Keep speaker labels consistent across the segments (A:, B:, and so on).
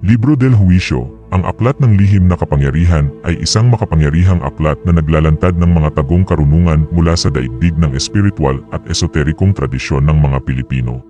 A: Libro del Huwisyo, ang aklat ng lihim na kapangyarihan ay isang makapangyarihang aklat na naglalantad ng mga tagong karunungan mula sa daigdig ng espiritual at esoterikong tradisyon ng mga Pilipino.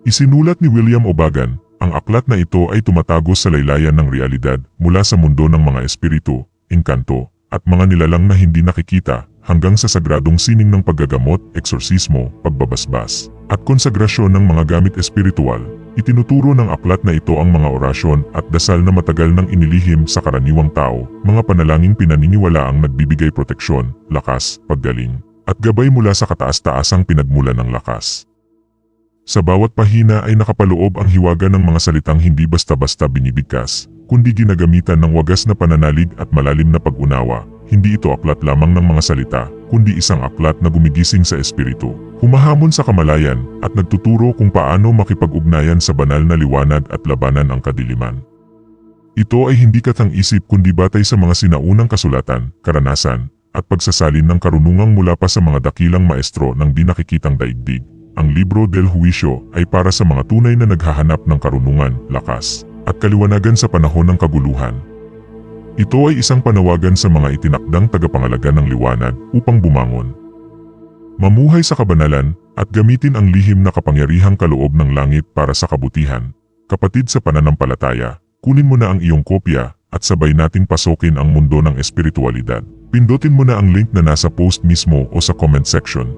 A: Isinulat ni William Obagan, ang aklat na ito ay tumatagos sa laylayan ng realidad mula sa mundo ng mga espiritu, engkanto, at mga nilalang na hindi nakikita hanggang sa sagradong sining ng paggagamot, eksorsismo, pagbabasbas, at konsagrasyon ng mga gamit espiritual. Itinuturo ng aklat na ito ang mga orasyon at dasal na matagal nang inilihim sa karaniwang tao, mga panalangin pinaniniwala ang nagbibigay proteksyon, lakas, paggaling, at gabay mula sa kataas-taasang pinagmula ng lakas. Sa bawat pahina ay nakapaloob ang hiwaga ng mga salitang hindi basta-basta binibigkas, kundi ginagamitan ng wagas na pananalig at malalim na pag-unawa. Hindi ito aklat lamang ng mga salita, kundi isang aklat na gumigising sa espiritu, humahamon sa kamalayan, at nagtuturo kung paano makipag-ugnayan sa banal na liwanag at labanan ang kadiliman. Ito ay hindi katang-isip kundi batay sa mga sinaunang kasulatan, karanasan, at pagsasalin ng karunungang mula pa sa mga dakilang maestro ng di nakikitang daigdig. Ang Libro del Huwisyo ay para sa mga tunay na naghahanap ng karunungan, lakas, at kaliwanagan sa panahon ng kaguluhan. Ito ay isang panawagan sa mga itinakdang tagapangalaga ng liwanag upang bumangon, mamuhay sa kabanalan, at gamitin ang lihim na kapangyarihang kaloob ng langit para sa kabutihan. Kapatid sa pananampalataya, kunin mo na ang iyong kopya at sabay nating pasokin ang mundo ng espiritualidad. Pindutin mo na ang link na nasa post mismo o sa comment section.